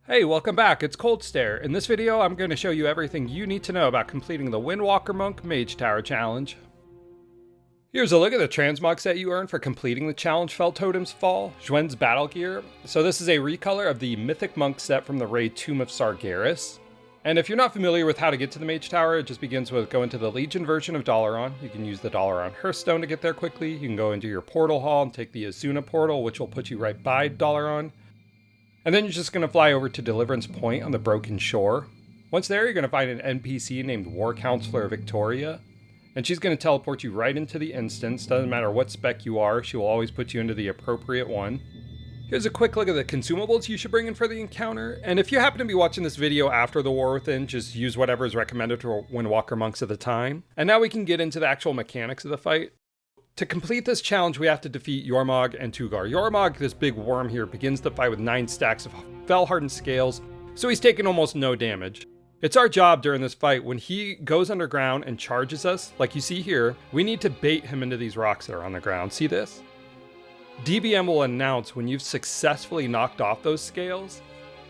Hey, welcome back, it's Cold Stare. In this video, I'm going to show you everything you need to know about completing the Windwalker Monk Mage Tower Challenge. Here's a look at the transmog set you earn for completing the challenge Feltotem's Fall, Zhuen's Battle Gear. So this is a recolor of the Mythic Monk set from the raid Tomb of Sargeras. And if you're not familiar with how to get to the Mage Tower, it just begins with going to the Legion version of Dalaran. You can use the Dalaran Hearthstone to get there quickly. You can go into your portal hall and take the Azuna portal, which will put you right by Dalaran. And then you're just going to fly over to Deliverance Point on the Broken Shore. Once there, you're going to find an NPC named War Counselor Victoria. And she's going to teleport you right into the instance. Doesn't matter what spec you are, she will always put you into the appropriate one. Here's a quick look at the consumables you should bring in for the encounter. And if you happen to be watching this video after the War Within, just use whatever is recommended to Windwalker monks at the time. And now we can get into the actual mechanics of the fight. To complete this challenge, we have to defeat Yormog and Tugar. Yormog, this big worm here, begins the fight with 9 stacks of Fel-hardened scales, so he's taken almost no damage. It's our job during this fight, when he goes underground and charges us, like you see here, we need to bait him into these rocks that are on the ground. See this? DBM will announce when you've successfully knocked off those scales.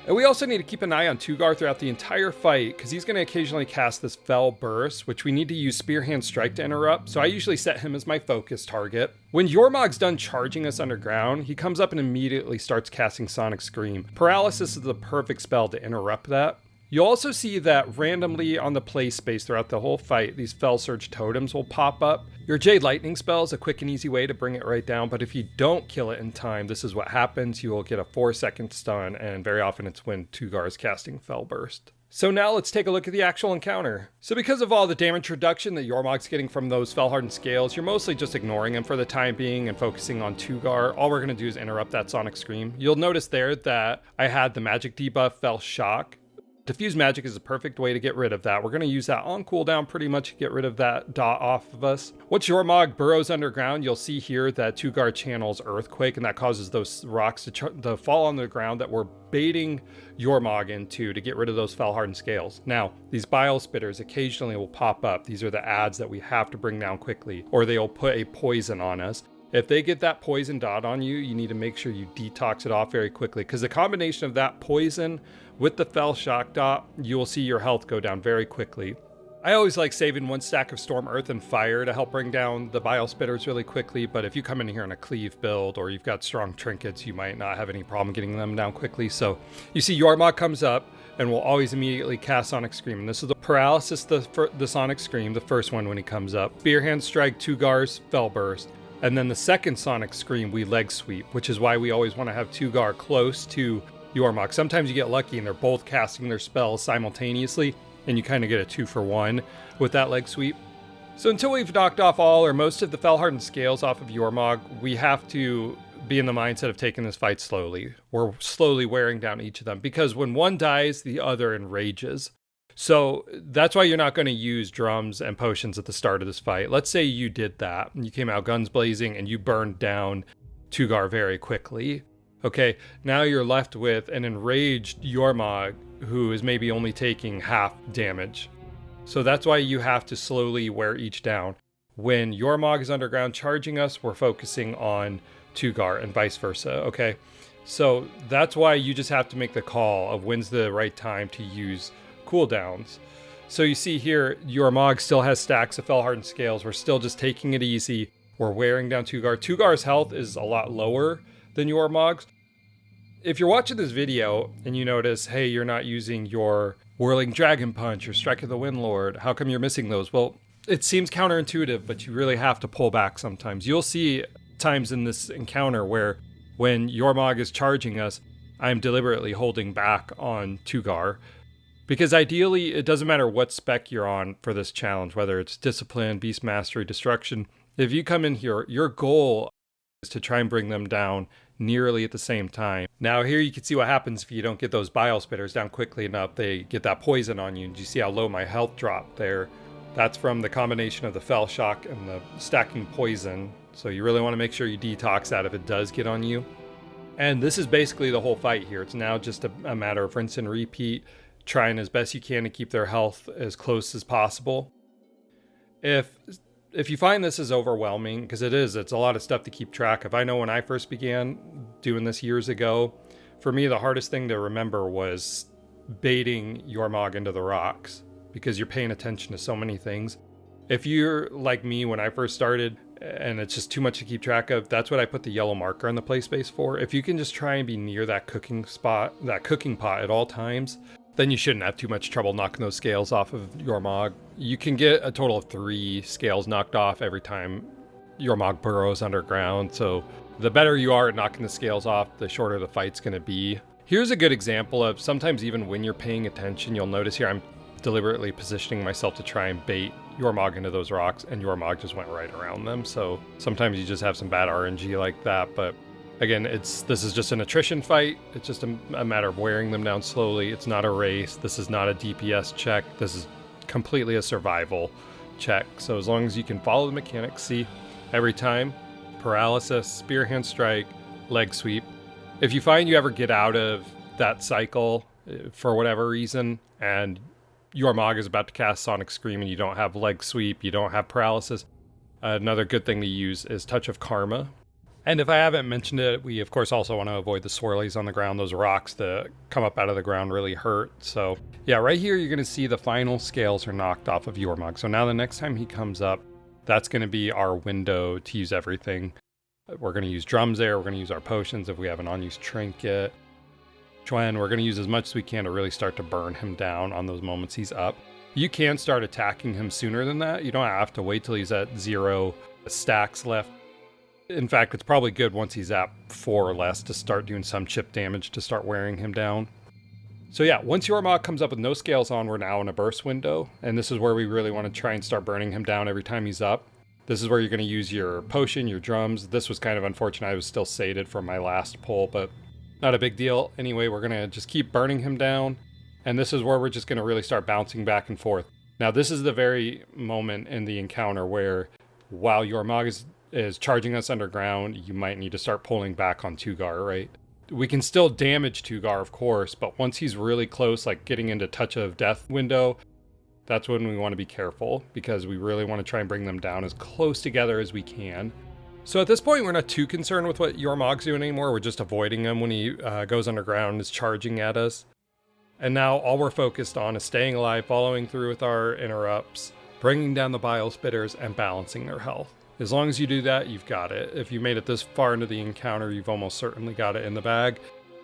And we also need to keep an eye on Tugar throughout the entire fight, because he's going to occasionally cast this Fel Burst, which we need to use Spearhand Strike to interrupt, so I usually set him as my focus target. When Yormog's done charging us underground, he comes up and immediately starts casting Sonic Scream. Paralysis is the perfect spell to interrupt that. You'll also see that randomly on the play space throughout the whole fight, these Fel Surge totems will pop up. Your Jade Lightning spell is a quick and easy way to bring it right down, but if you don't kill it in time, this is what happens. You will get a 4-second stun, and very often it's when Tugar is casting Fel Burst. So now let's take a look at the actual encounter. So because of all the damage reduction that Yormog's getting from those Fel-hardened scales, you're mostly just ignoring him for the time being and focusing on Tugar. All we're going to do is interrupt that Sonic Scream. You'll notice there that I had the magic debuff Fel Shock. Diffuse Magic is a perfect way to get rid of that. We're going to use that on cooldown pretty much to get rid of that dot off of us. Once Yormog burrows underground, you'll see here that Tugar channels Earthquake, and that causes those rocks to fall on the ground that we're baiting Yormog into to get rid of those Fel-hardened scales. Now, these Bile Spitters occasionally will pop up. These are the ads that we have to bring down quickly, or they'll put a poison on us. If they get that poison dot on you, you need to make sure you detox it off very quickly, because the combination of that poison with the Fel Shock dot, you will see your health go down very quickly. I always like saving 1 stack of Storm, Earth, and Fire to help bring down the Bile Spitters really quickly, but if you come in here in a cleave build or you've got strong trinkets, you might not have any problem getting them down quickly. So you see Yormog comes up and will always immediately cast Sonic Scream. And this is the Paralysis, the Sonic Scream, the first one when he comes up. Spearhand Strike, Tugar's Fel Burst. And then the second Sonic Scream, we leg sweep, which is why we always want to have Tugar close to Yormog. Sometimes you get lucky and they're both casting their spells simultaneously, and you kind of get a 2-for-1 with that leg sweep. So until we've knocked off all or most of the Fel-hardened scales off of Yormog, we have to be in the mindset of taking this fight slowly. We're slowly wearing down each of them, because when one dies, the other enrages. So that's why you're not going to use drums and potions at the start of this fight. Let's say you did that, and you came out guns blazing, and you burned down Tugar very quickly. Okay, now you're left with an enraged Yormog who is maybe only taking half damage. So that's why you have to slowly wear each down. When Yormog is underground charging us, we're focusing on Tugar and vice versa, okay? So that's why you just have to make the call of when's the right time to use cooldowns. So you see here, Yormog still has stacks of Fel-hardened scales. We're still just taking it easy. We're wearing down Tugar. Tugar's health is a lot lower than Yormog's. If you're watching this video and you notice, hey, you're not using your Whirling Dragon Punch or Strike of the Windlord, how come you're missing those? Well, it seems counterintuitive, but you really have to pull back sometimes. You'll see times in this encounter where when Yormog is charging us, I'm deliberately holding back on Tugar. Because ideally, it doesn't matter what spec you're on for this challenge, whether it's Discipline, Beast Mastery, Destruction. If you come in here, your goal is to try and bring them down nearly at the same time. Now here you can see what happens if you don't get those Bile Spitters down quickly enough. They get that poison on you. And you see how low my health dropped there? That's from the combination of the Fel Shock and the stacking poison. So you really want to make sure you detox that if it does get on you. And this is basically the whole fight here. It's now just a matter of rinse and repeat, trying as best you can to keep their health as close as possible. If you find this is overwhelming, because it's a lot of stuff to keep track of. I know when I first began doing this years ago, For me, the hardest thing to remember was baiting Yormog into the rocks, because you're paying attention to so many things. If you're like me when I first started and it's just too much to keep track of, that's what I put the yellow marker on the play space for. If you can just try and be near that cooking spot, that cooking pot at all times, then you shouldn't have too much trouble knocking those scales off of Yormog. You can get a total of 3 scales knocked off every time Yormog burrows underground, so the better you are at knocking the scales off, the shorter the fight's going to be. Here's a good example of sometimes even when you're paying attention, you'll notice here I'm deliberately positioning myself to try and bait Yormog into those rocks, and Yormog just went right around them. So sometimes you just have some bad RNG like that, but again, this is just an attrition fight. It's just a matter of wearing them down slowly. It's not a race. This is not a DPS check. This is completely a survival check. So as long as you can follow the mechanics, see every time, paralysis, spear hand strike, leg sweep. If you find you ever get out of that cycle for whatever reason, and Yormog is about to cast Sonic Scream and you don't have leg sweep, you don't have paralysis, another good thing to use is Touch of Karma. And if I haven't mentioned it, we of course also want to avoid the swirlies on the ground. Those rocks that come up out of the ground really hurt. So yeah, right here you're going to see the final scales are knocked off of Yormog. So now the next time he comes up, that's going to be our window to use everything. We're going to use drums there. We're going to use our potions if we have an unused trinket. We're going to use as much as we can to really start to burn him down on those moments he's up. You can start attacking him sooner than that. You don't have to wait till he's at 0 stacks left. In fact, it's probably good once he's at 4 or less to start doing some chip damage to start wearing him down. So yeah, once Yormog comes up with no scales on, we're now in a burst window. And this is where we really want to try and start burning him down every time he's up. This is where you're going to use your potion, your drums. This was kind of unfortunate. I was still sated from my last pull, but not a big deal. Anyway, we're going to just keep burning him down. And this is where we're just going to really start bouncing back and forth. Now, this is the very moment in the encounter where while Yormog is charging us underground, you might need to start pulling back on Tugar, right? We can still damage Tugar, of course, but once he's really close, like getting into touch of death window, that's when we want to be careful, because we really want to try and bring them down as close together as we can. So at this point, we're not too concerned with what Yormog's doing anymore. We're just avoiding him when he goes underground and is charging at us. And now all we're focused on is staying alive, following through with our interrupts, bringing down the bile spitters, and balancing their health. As long as you do that, you've got it. If you made it this far into the encounter, you've almost certainly got it in the bag.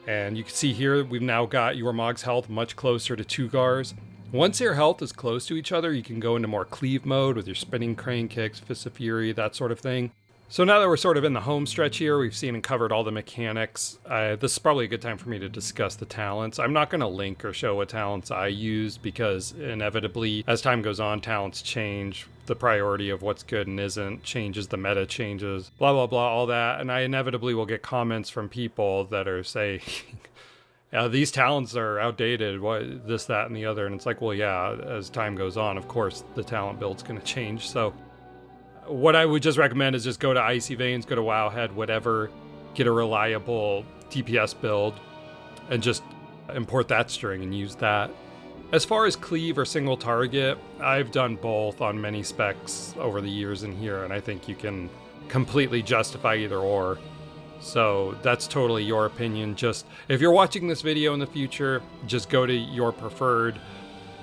And you can see here, we've now got Yormog's health much closer to Tugar's. Once your health is close to each other, you can go into more cleave mode with your spinning crane kicks, Fists of Fury, that sort of thing. So now that we're sort of in the home stretch here, we've seen and covered all the mechanics. This is probably a good time for me to discuss the talents. I'm not going to link or show what talents I use, because inevitably, as time goes on, talents change. The priority of what's good and isn't changes, the meta changes, blah, blah, blah, all that. And I inevitably will get comments from people that are saying, these talents are outdated, what, this, that, and the other. And it's like, well, yeah, as time goes on, of course, the talent build's going to change. So what I would just recommend is just go to Icy Veins, go to Wowhead, whatever, get a reliable DPS build, and just import that string and use that. As far as cleave or single target, I've done both on many specs over the years in here, and I think you can completely justify either or. So that's totally your opinion. Just if you're watching this video in the future, just go to your preferred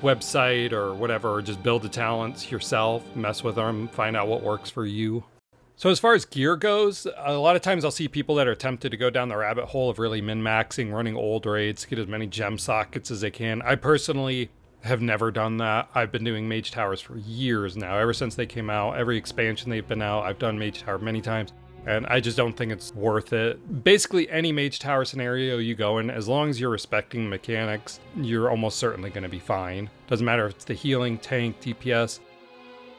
website or whatever, or just build the talents yourself, mess with them, find out what works for you. So as far as gear goes, a lot of times I'll see people that are tempted to go down the rabbit hole of really min-maxing, running old raids, get as many gem sockets as they can. I personally have never done that. I've been doing Mage Towers for years now, ever since they came out. Every expansion they've been out, I've done Mage Tower many times, and I just don't think it's worth it. Basically, any Mage Tower scenario you go in, as long as you're respecting the mechanics, you're almost certainly going to be fine. Doesn't matter if it's the healing, tank, DPS.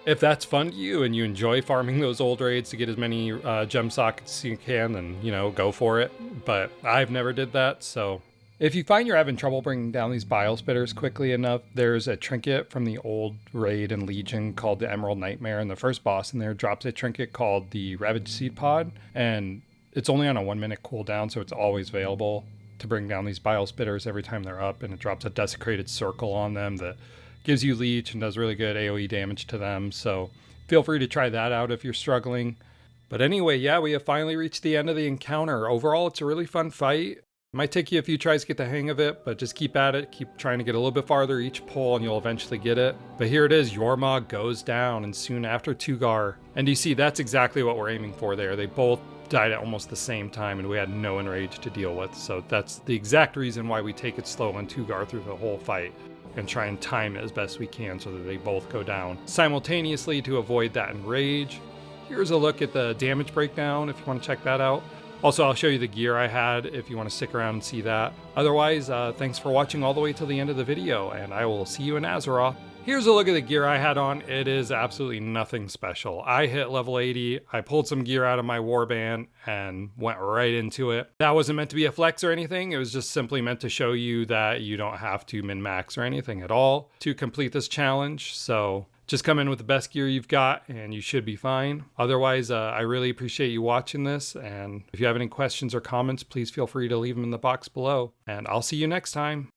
If that's fun to you and you enjoy farming those old raids to get as many gem sockets as you can, then, go for it. But I've never did that, so. If you find you're having trouble bringing down these bile spitters quickly enough, there's a trinket from the old raid in Legion called the Emerald Nightmare, and the first boss in there drops a trinket called the Ravaged Seed Pod, and it's only on a 1-minute cooldown, so it's always available to bring down these bile spitters every time they're up, and it drops a desecrated circle on them that gives you leech and does really good AoE damage to them, so feel free to try that out if you're struggling. But anyway, yeah, we have finally reached the end of the encounter. Overall, it's a really fun fight. It might take you a few tries to get the hang of it, but just keep at it. Keep trying to get a little bit farther each pull and you'll eventually get it. But here it is, Yorma goes down and soon after Tugar. And you see that's exactly what we're aiming for there. They both died at almost the same time and we had no enrage to deal with. So that's the exact reason why we take it slow on Tugar through the whole fight and try and time it as best we can so that they both go down simultaneously to avoid that enrage. Here's a look at the damage breakdown if you want to check that out. Also, I'll show you the gear I had if you want to stick around and see that. Otherwise, thanks for watching all the way till the end of the video, and I will see you in Azeroth. Here's a look at the gear I had on. It is absolutely nothing special. I hit level 80, I pulled some gear out of my warband and went right into it. That wasn't meant to be a flex or anything, it was just simply meant to show you that you don't have to min-max or anything at all to complete this challenge, so just come in with the best gear you've got and you should be fine. Otherwise, I really appreciate you watching this, and if you have any questions or comments, please feel free to leave them in the box below, and I'll see you next time.